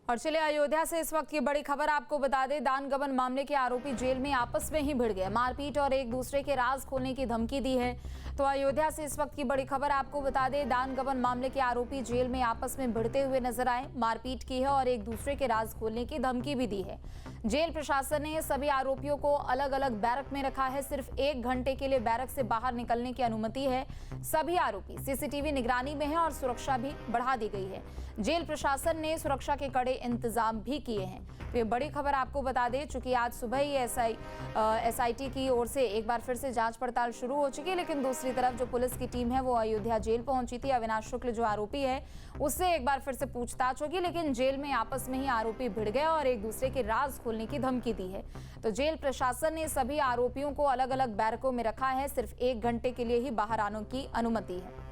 और चलिए अयोध्या से इस वक्त की बड़ी खबर आपको बता दें। दान गबन मामले के आरोपी जेल में आपस में ही भिड़ गए, मारपीट और एक दूसरे के राज खोलने की धमकी दी है। तो अयोध्या से इस वक्त की बड़ी खबर आपको बता दें, दान गबन मामले के आरोपी जेल में आपस में भिड़ते हुए नजर आए, मारपीट की है और एक दूसरे के राज खोलने की धमकी भी दी है। जेल प्रशासन ने सभी आरोपियों को अलग अलग बैरक में रखा है। सिर्फ 1 घंटे के लिए बैरक से बाहर निकलने की अनुमति है। सभी आरोपी सीसीटीवी निगरानी में है और सुरक्षा भी बढ़ा दी गई है। जेल प्रशासन ने सुरक्षा के कड़े इंतजाम भी किए हैं। तो ये बड़ी खबर आपको बता दें, चूंकि आज सुबह ही एसआईटी की ओर से एक बार फिर से जांच पड़ताल शुरू हो चुकी है, लेकिन दूसरी तरफ जो पुलिस की टीम है वो अयोध्या जेल पहुंची थी। अविनाश शुक्ल जो आरोपी है उससे एक बार फिर से पूछताछ होगी, लेकिन जेल में आपस में ही आरोपी भिड़ गए और एक दूसरे के राज खोलने की धमकी दी है। तो जेल प्रशासन ने सभी आरोपियों को अलग अलग बैरकों में रखा है। सिर्फ 1 घंटे के लिए ही बाहर आने की अनुमति है।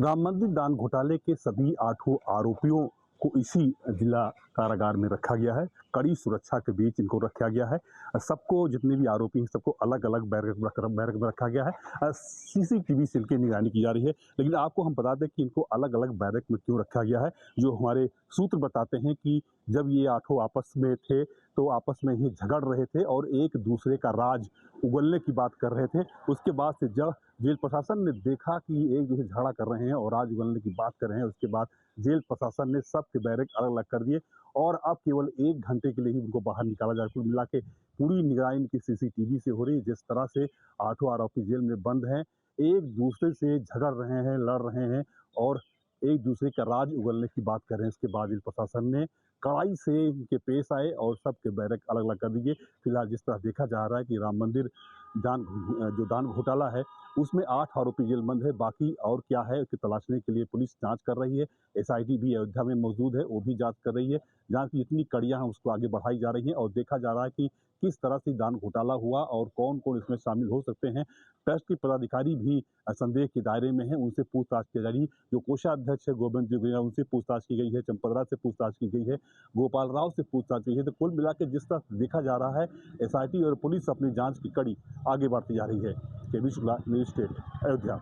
राम मंदिर दान घोटाले के सभी 8 आरोपियों को इसी जिला कारागार में रखा गया है। कड़ी सुरक्षा के बीच इनको रखा गया है। सबको, जितने भी आरोपी हैं, सबको अलग अलग बैरक में रखा गया है। सीसीटीवी से इनकी निगरानी की जा रही है। लेकिन आपको हम बता दें कि इनको अलग अलग बैरक में क्यों रखा गया है। जो हमारे सूत्र बताते हैं कि जब ये 8 आपस में थे तो आपस में ही झगड़ रहे थे और एक दूसरे का राज उगलने की बात कर रहे थे। उसके बाद से जब जेल प्रशासन ने देखा कि एक दूसरे झगड़ा कर रहे हैं और राज उगलने की बात कर रहे हैं, उसके बाद जेल प्रशासन ने सबके बैरक अलग अलग कर दिए और अब केवल 1 घंटे के लिए ही उनको बाहर निकाला जाए। कुल मिला के पूरी निगरानी इनकी सीसीटीवी से हो रही है। जिस तरह से 8 आरोपी जेल में बंद हैं, एक दूसरे से झगड़ रहे हैं, लड़ रहे हैं और एक दूसरे का राज उगलने की बात कर रहे हैं। उसके बाद जेल प्रशासन ने कड़ाई से इनके पेश आए और सबके बैरक अलग अलग कर दिए। फिलहाल जिस तरह देखा जा रहा है कि राम मंदिर दान घोटाला है, उसमें 8 आरोपी जेल बंद है। बाकी और क्या है उसकी तलाशने के लिए पुलिस जांच कर रही है। एसआईटी भी अयोध्या में मौजूद है, वो भी जांच कर रही है। जांच की जितनी कड़ियां हैं उसको आगे बढ़ाई जा रही हैं और देखा जा रहा है कि किस तरह से दान घोटाला हुआ और कौन कौन इसमें शामिल हो सकते हैं। ट्रस्ट के पदाधिकारी भी संदेह के दायरे में हैं, उनसे पूछताछ की जा रही है। जो कोषाध्यक्ष है गोविंद जुगेरिया, उनसे पूछताछ की गई है। चंपतराय से पूछताछ की गई है। गोपाल राव से पूछताछ की गई है। तो कुल मिलाकर जिस तरह देखा जा रहा है, एसआईटी और पुलिस अपनी जांच की कड़ी आगे बढ़ती जा रही है। केबी शुक्ला, न्यूज स्टेट, अयोध्या।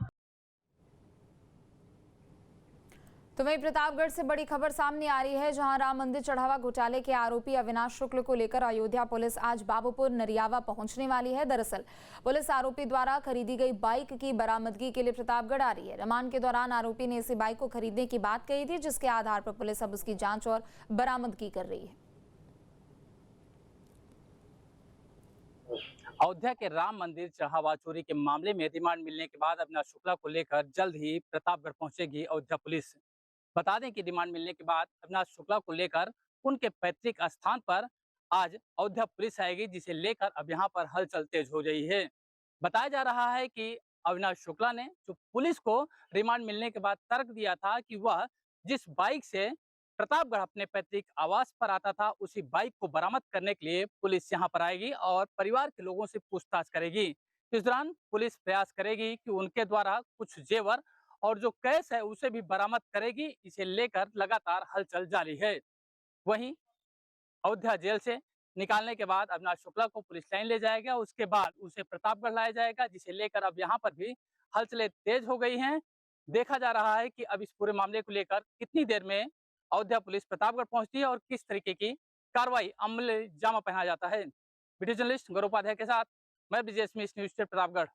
तो वहीं प्रतापगढ़ से बड़ी खबर सामने आ रही है, जहां राम मंदिर चढ़ावा घोटाले के आरोपी अविनाश शुक्ल को लेकर अयोध्या पुलिस आज बाबूपुर नरियावा पहुंचने वाली है। दरअसल पुलिस आरोपी द्वारा खरीदी गई बाइक की बरामदगी के लिए प्रतापगढ़ आ रही है। रिमांड के दौरान आरोपी ने इसी बाइक को खरीदने की बात कही थी, जिसके आधार पर पुलिस अब उसकी जांच और बरामदगी कर रही है। अयोध्या के राम मंदिर चढ़ावा चोरी के मामले में रिमांड मिलने के बाद अविनाश शुक्ला को लेकर जल्द ही प्रतापगढ़ पहुंचेगी अयोध्या पुलिस। बता दें कि रिमांड मिलने के बाद अविनाश शुक्ला को लेकर उनके पैतृक स्थान पर आज अयोध्या पुलिस आएगी, जिसे लेकर अब यहां पर हलचल तेज हो रही है। बताया जा रहा है कि अविनाश शुक्ला ने जो पुलिस को रिमांड मिलने के बाद तर्क दिया था कि वह जिस बाइक से प्रतापगढ़ अपने पैतृक आवास पर आता था, उसी बाइक को बरामद करने के लिए पुलिस यहां पर आएगी और परिवार के लोगों से पूछताछ करेगी। इस दौरान पुलिस प्रयास करेगी कि उनके द्वारा कुछ जेवर और जो कैश है उसे भी बरामद करेगी। इसे लेकर लगातार हलचल जारी है। वहीं अयोध्या जेल से निकालने के बाद अविनाश शुक्ला को पुलिस लाइन ले जाएगा, उसके बाद उसे प्रतापगढ़ लाया जाएगा, जिसे लेकर अब यहाँ पर भी हलचलें तेज हो गई हैं। देखा जा रहा है कि अब इस पूरे मामले को लेकर कितनी देर में अयोध्या पुलिस प्रतापगढ़ पहुंचती है और किस तरीके की कार्रवाई अमल जामा पहना जाता है। वीडियो जर्नलिस्ट गौरव उपाध्याय के साथ मैं विजय स्मिथ, न्यूज स्टेट प्रतापगढ़।